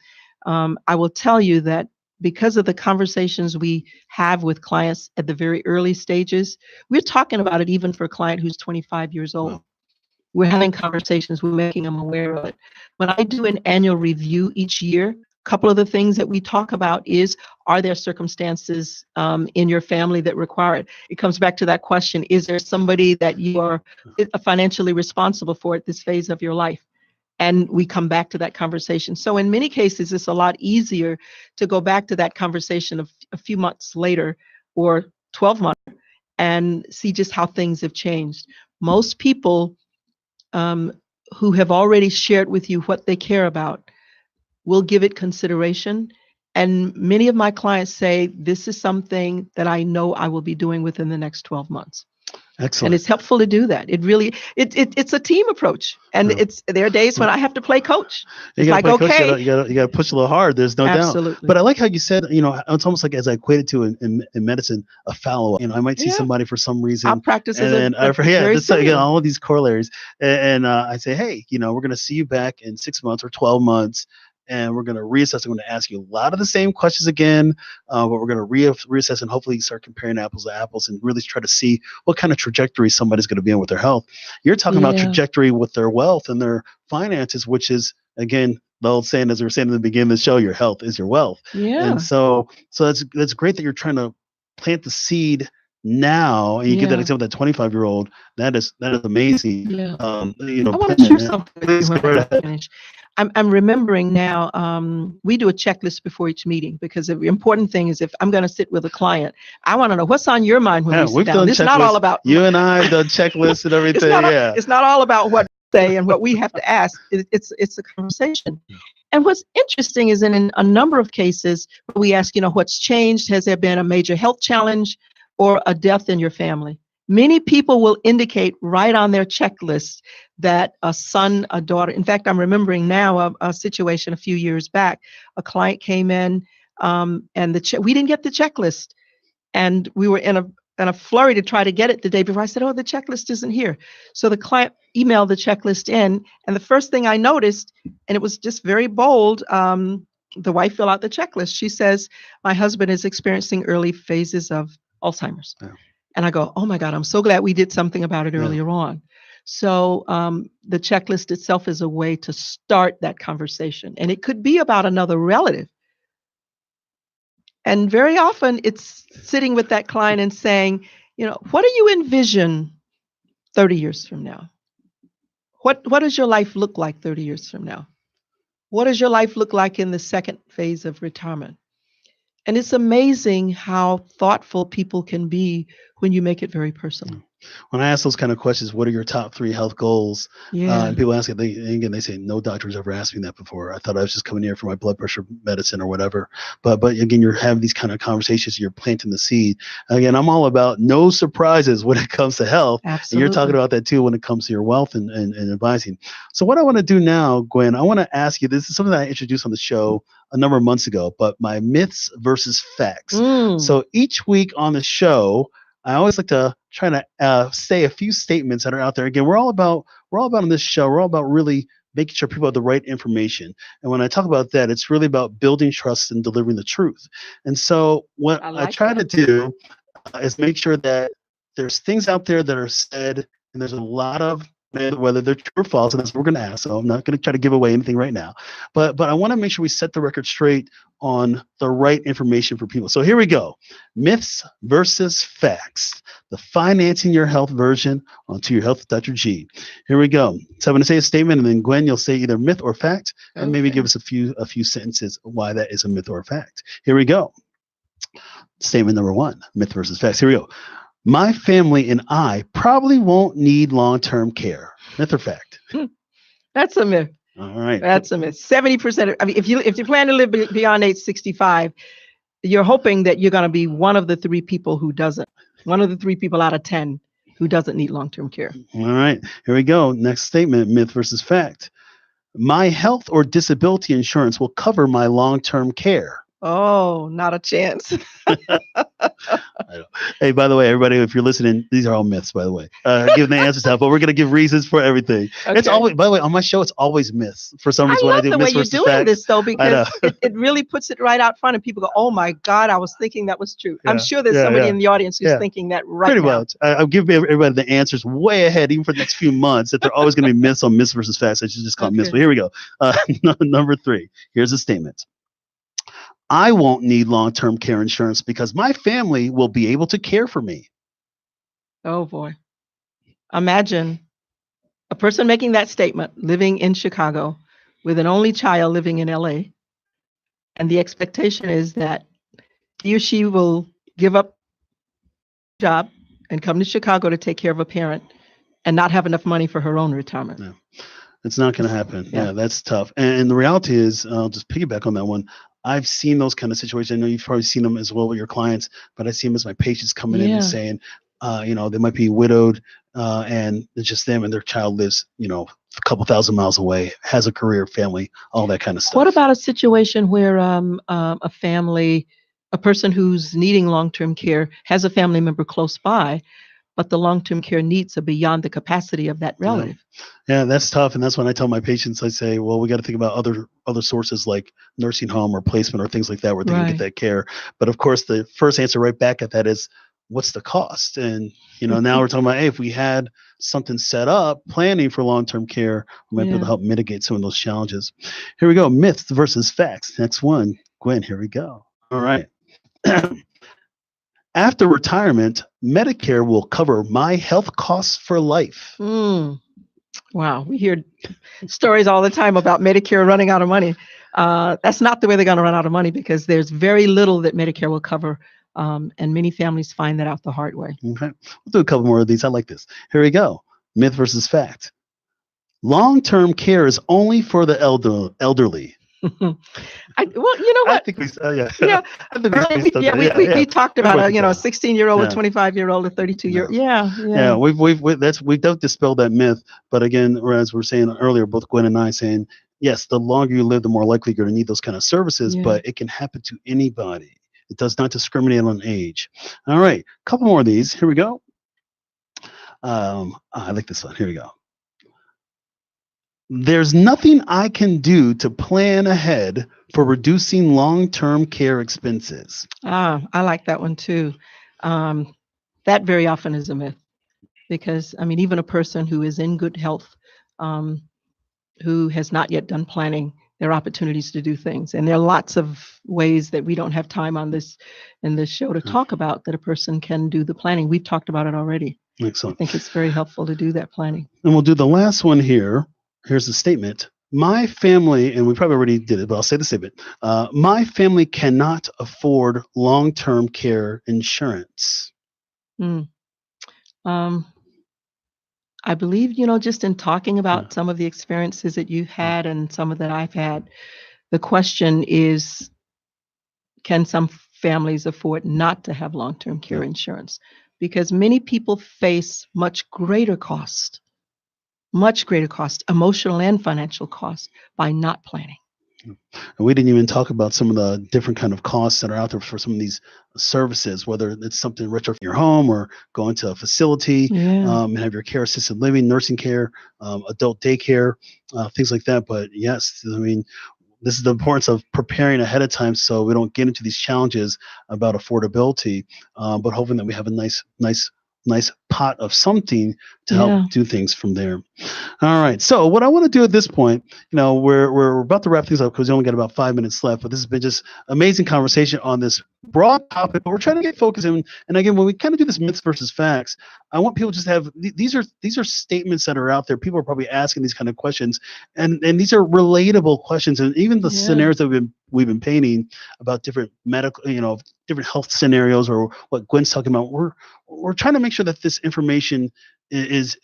I will tell you that because of the conversations we have with clients at the very early stages, we're talking about it even for a client who's 25 years old. Wow. We're having conversations, we're making them aware of it. When I do an annual review each year, a couple of the things that we talk about is, are there circumstances in your family that require it? It comes back to that question, is there somebody that you are financially responsible for at this phase of your life? And we come back to that conversation. So in many cases, it's a lot easier to go back to that conversation a few months later or 12 months and see just how things have changed. Most people who have already shared with you what they care about will give it consideration. And many of my clients say, this is something that I know I will be doing within the next 12 months. Excellent. And it's helpful to do that. It really, it's a team approach. And Yeah. there are days when I have to play coach. You It's gotta like, play coach, okay. you gotta push a little hard. There's no doubt. Absolutely. But I like how you said, it's almost like, as I equated to in medicine, a follow up. I might see Yeah. somebody for some reason, Our practices and are very that's again similar. all of these corollaries. And I say, hey, we're gonna see you back in 6 months or 12 months, and we're gonna reassess. I'm gonna ask you a lot of the same questions again, but we're gonna reassess and hopefully start comparing apples to apples and really try to see what kind of trajectory somebody's gonna be in with their health. You're talking about Yeah. trajectory with their wealth and their finances, which is, again, the old saying, as we were saying in the beginning of the show, your health is your wealth. Yeah. And so that's great that you're trying to plant the seed now, and you give that Yeah. example, that 25-year-old. That is amazing. Yeah. I You know, want to share plan- something with please you go when right I ahead. finish. I'm remembering now, we do a checklist before each meeting because the important thing is, if I'm going to sit with a client, I want to know what's on your mind when Yeah, we sit we've down. done It's not all checklists. about You and I have done checklists and everything. Yeah. it's not all about what we say and what we have to ask. It's a conversation. Yeah. And what's interesting is in a number of cases, we ask, what's changed? Has there been a major health challenge or a death in your family? Many people will indicate right on their checklist that a son, a daughter. In fact, I'm remembering now a situation a few years back. A client came in, and we didn't get the checklist, and we were in a flurry to try to get it the day before. I said, "Oh, the checklist isn't here." So the client emailed the checklist in, and the first thing I noticed, and it was just very bold. The wife filled out the checklist. She says, "My husband is experiencing early phases of Alzheimer's." Yeah. And I go, "Oh my God, I'm so glad we did something about it Yeah. earlier on." So the checklist itself is a way to start that conversation. And it could be about another relative. And very often it's sitting with that client and saying, what do you envision 30 years from now? What does your life look like 30 years from now? What does your life look like in the second phase of retirement? And it's amazing how thoughtful people can be when you make it very personal. When I ask those kind of questions, what are your top 3 health goals? Yeah. And people ask it, they say, no doctor's ever asked me that before. I thought I was just coming here for my blood pressure medicine or whatever. But again, you're having these kind of conversations. You're planting the seed. Again, I'm all about no surprises when it comes to health. Absolutely. And you're talking about that too when it comes to your wealth and advising. So what I want to do now, Gwen, I want to ask you, this is something that I introduced on the show a number of months ago, but my myths versus facts. So each week on the show, I always like to try to say a few statements that are out there. Again, we're all about on this show. We're all about really making sure people have the right information. And when I talk about that, it's really about building trust and delivering the truth. And so what I try to do is make sure that there's things out there that are said, and there's a lot of and whether they're true or false, and that's what we're going to ask. So I'm not going to try to give away anything right now, but I want to make sure we set the record straight on the right information for people. So here we go: myths versus facts. The financing your health version onto your health with Dr. G. Here we go. So I'm going to say a statement, and then Gwen, you'll say either myth or fact, and maybe give us a few sentences why that is a myth or a fact. Here we go. Statement number one: myth versus facts. Here we go. My family and I probably won't need long-term care. Myth or fact? That's a myth. All right. That's a myth. 70%. I mean, if you plan to live beyond age 65, you're hoping that you're going to be one of the 3 people who doesn't. One of the 3 people out of 10 who doesn't need long-term care. All right. Here we go. Next statement: myth versus fact. My health or disability insurance will cover my long-term care. Oh, not a chance. Hey, by the way, everybody, if you're listening, these are all myths, by the way. Give the answers out, but we're going to give reasons for everything. Okay. It's always, by the way, on my show, it's always myths. For some reason, I when I love do the way myths you're versus doing facts, this, though, because it really puts it right out front, and people go, "Oh my God, I was thinking that was true." I'm sure there's somebody in the audience who's thinking that right pretty now. much. I'll give everybody the answers way ahead, even for the next few months. That they're always going to be myths on myths versus facts. I should just call it myths. But here we go. Number 3. Here's a statement: I won't need long-term care insurance because my family will be able to care for me. Oh boy. Imagine a person making that statement, living in Chicago with an only child living in LA. And the expectation is that he or she will give up a job and come to Chicago to take care of a parent and not have enough money for her own retirement. No, it's not going to happen. Yeah, that's tough. And the reality is, I'll just piggyback on that one. I've seen those kind of situations. I know you've probably seen them as well with your clients, but I see them as my patients coming in and saying, they might be widowed and it's just them and their child lives, a couple thousand miles away, has a career, family, all that kind of stuff. What about a situation where a family, a person who's needing long-term care has a family member close by, but the long-term care needs are beyond the capacity of that relative? Yeah, that's tough. And that's when I tell my patients, I say, well, we got to think about other sources like nursing home or placement or things like that where they can get that care. But of course, the first answer right back at that is, what's the cost? And, now we're talking about, hey, if we had something set up, planning for long-term care, we might be able to help mitigate some of those challenges. Here we go. Myths versus facts. Next one. Gwen, here we go. All right. After retirement, Medicare will cover my health costs for life. Wow. We hear stories all the time about Medicare running out of money. That's not the way they're going to run out of money, because there's very little that Medicare will cover. And many families find that out the hard way. Okay. We'll do a couple more of these. I like this. Here we go. Myth versus fact. Long-term care is only for the elderly. Well, you know what? I think we talked about a 16-year-old, a 25-year-old, a 32-year-old. We don't dispel that myth. But again, as we were saying earlier, both Gwen and I saying, yes, the longer you live, the more likely you're going to need those kind of services. But it can happen to anybody. It does not discriminate on age. All right, a couple more of these. Here we go. I like this one. Here we go. There's nothing I can do to plan ahead for reducing long-term care expenses. I like that one too. That very often is a myth, because even a person who is in good health, who has not yet done planning, there are opportunities to do things. And there are lots of ways that we don't have time in this show to talk about that a person can do the planning. We've talked about it already. Excellent. I think it's very helpful to do that planning. And we'll do the last one here. Here's the statement. My family, and we probably already did it, but I'll say the statement. My family cannot afford long-term care insurance. I believe, just in talking about some of the experiences that you've had and some of that I've had, the question is, can some families afford not to have long-term care insurance? Because many people face much greater cost, emotional and financial cost, by not planning. And we didn't even talk about some of the different kind of costs that are out there for some of these services, whether it's something retrofit your home or going to a facility and have your care assisted living, nursing care, adult daycare, things like that. But yes, this is the importance of preparing ahead of time so we don't get into these challenges about affordability, but hoping that we have a nice nice pot of something to help Yeah. do things from there. All right. So what I want to do at this point, we're about to wrap things up because we only got about 5 minutes left. But this has been just amazing conversation on this broad topic. But we're trying to get focused in. And again, when we kind of do this myths versus facts, I want people just to have these are statements that are out there. People are probably asking these kind of questions, and these are relatable questions. And even the scenarios that we've been painting about different medical, different health scenarios, or what Gwen's talking about. We're trying to make sure that this information is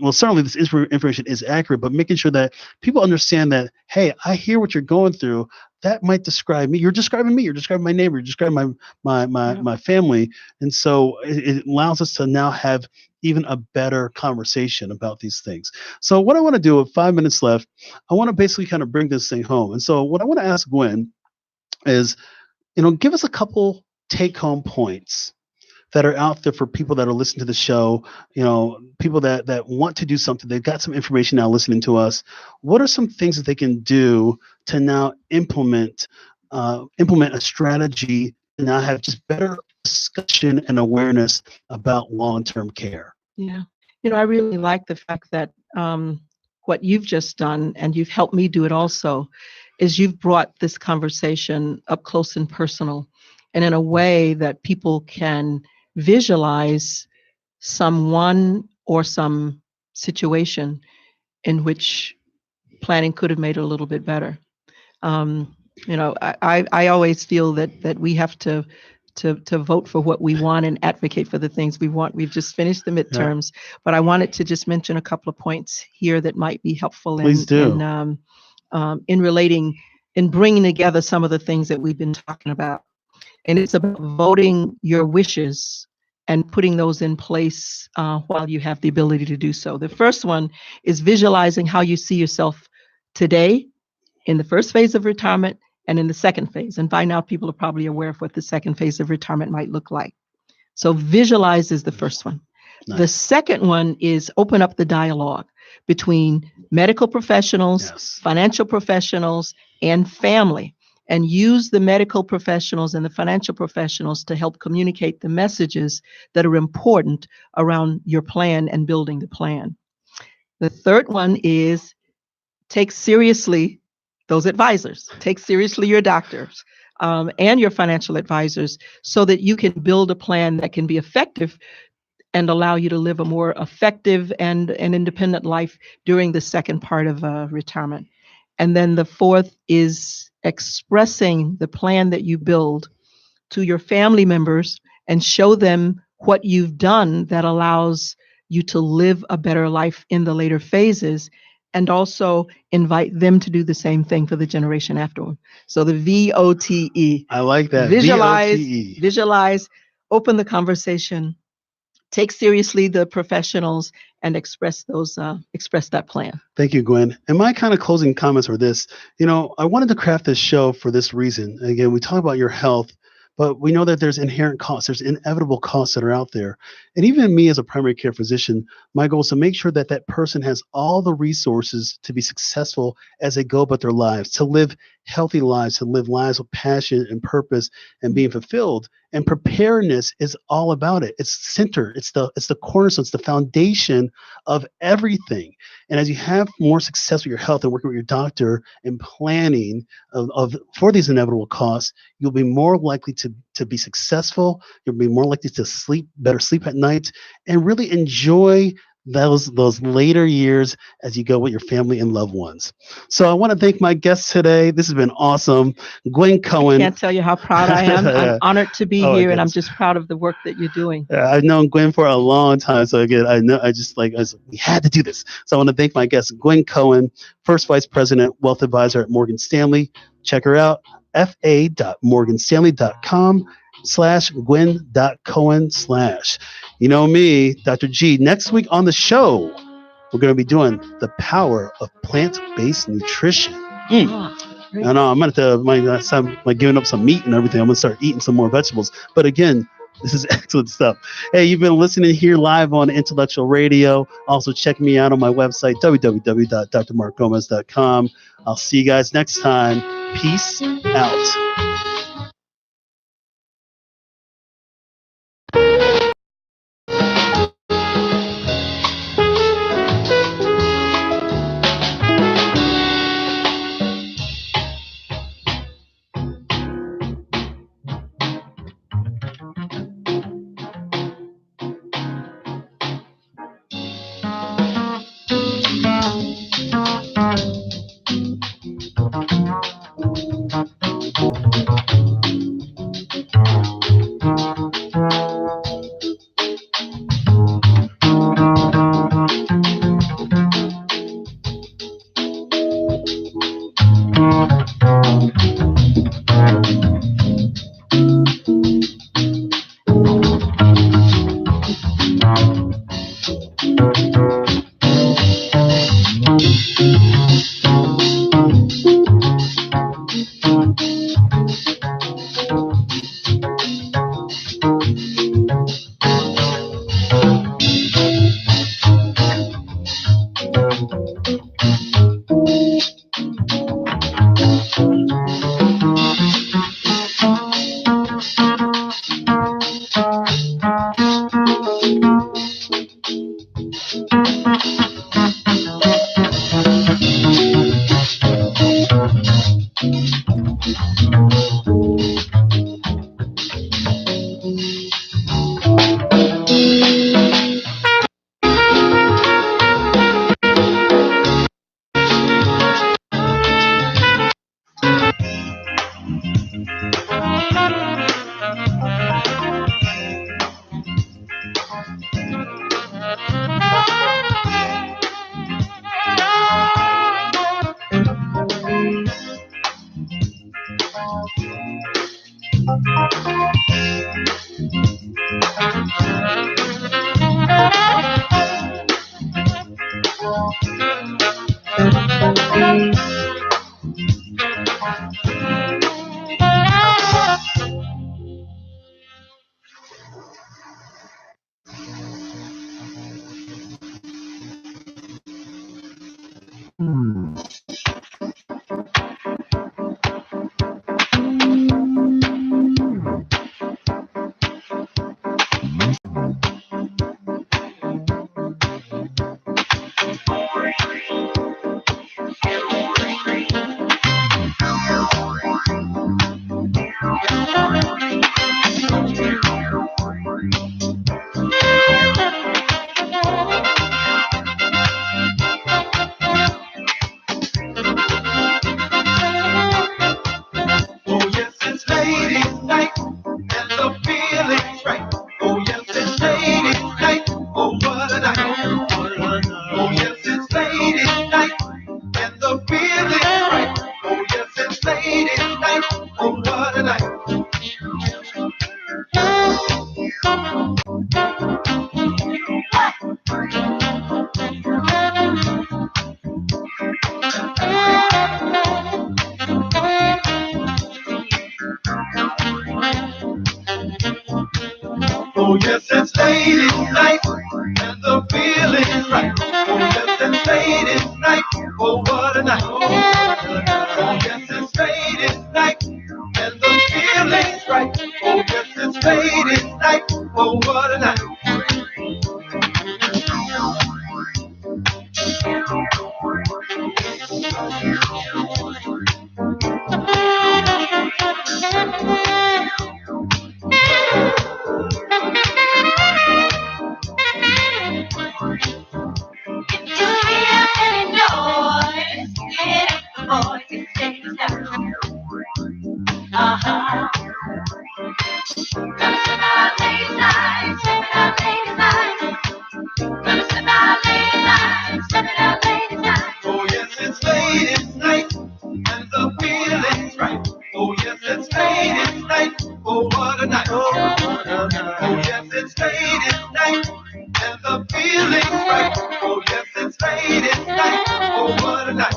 well, certainly this information is accurate, but making sure that people understand that, hey, I hear what you're going through. That might describe me. You're describing me. You're describing my neighbor. You're describing my family. And so it allows us to now have even a better conversation about these things. So what I want to do with 5 minutes left, I want to basically kind of bring this thing home. And so what I want to ask Gwen is, give us a couple take-home points that are out there for people that are listening to the show, people that want to do something. They've got some information now listening to us. What are some things that they can do to now implement a strategy and now have just better discussion and awareness about long-term care? Yeah. I really like the fact that what you've just done, and you've helped me do it also, is you've brought this conversation up close and personal, and in a way that people can visualize someone or some situation in which planning could have made it a little bit better. I always feel that we have to vote for what we want and advocate for the things we want. We've just finished the midterms, but I wanted to just mention a couple of points here that might be helpful in bringing together some of the things that we've been talking about. And it's about voting your wishes and putting those in place while you have the ability to do so. The first one is visualizing how you see yourself today, in the first phase of retirement, and in the second phase. And by now, people are probably aware of what the second phase of retirement might look like. So visualize is the first one. Nice. The second one is open up the dialogue between medical professionals, financial professionals, and family, and use the medical professionals and the financial professionals to help communicate the messages that are important around your plan and building the plan. The third one is take seriously those advisors, take seriously your doctors and your financial advisors, so that you can build a plan that can be effective and allow you to live a more effective and an independent life during the second part of retirement. And then the fourth is expressing the plan that you build to your family members and show them what you've done that allows you to live a better life in the later phases, and also invite them to do the same thing for the generation afterward. So the VOTE. I like that. Visualize, open the conversation, take seriously the professionals, and express that plan. Thank you, Gwen. And my kind of closing comments were this. I wanted to craft this show for this reason. Again, we talk about your health, but we know that there's inherent costs. There's inevitable costs that are out there. And even me as a primary care physician, my goal is to make sure that that person has all the resources to be successful as they go about their lives, to live healthy lives, to live lives with passion and purpose and being fulfilled. And preparedness is all about it. It's center. It's the cornerstone. It's the foundation of everything. And as you have more success with your health and working with your doctor and planning for these inevitable costs, you'll be more likely to be successful. You'll be more likely to better sleep at night, and really enjoy those later years as you go with your family and loved ones. So I want to thank my guests today. This has been awesome. Gwen Cohen. I can't tell you how proud I am. I'm honored to be here, and I'm just proud of the work that you're doing. I've known Gwen for a long time. So again, we had to do this. So I want to thank my guest, Gwen Cohen, First Vice President, Wealth Advisor at Morgan Stanley. Check her out, fa.morganstanley.com/Gwen.Cohen/. You know me, Dr. G. Next week on the show, we're going to be doing the power of plant-based nutrition. I know I'm going to start giving up some meat and everything. I'm going to start eating some more vegetables. But again, this is excellent stuff. Hey, you've been listening here live on Intellectual Radio. Also, check me out on my website, www.drmarkgomez.com. I'll see you guys next time. Peace out. Oh yes, it's ladies' night, and the feeling's right. Oh yes, it's ladies' night. Oh what a night. Oh yes, it's ladies' night, and the feeling's right. Oh yes, it's ladies' night. Oh what a night. Oh yes, it's ladies' night, and the feeling's right. Oh yes, it's ladies' night. Oh what a night. Oh yes, it's ladies' night, and the feeling's right. Oh yes, it's ladies' night. Oh what a night. Oh yes, it's ladies' night, and the feeling's right. Oh yes, it's ladies' night. Oh what a night. Oh yes, it's ladies' night, and the feeling's right. Oh yes, it's ladies' night. Oh what a night.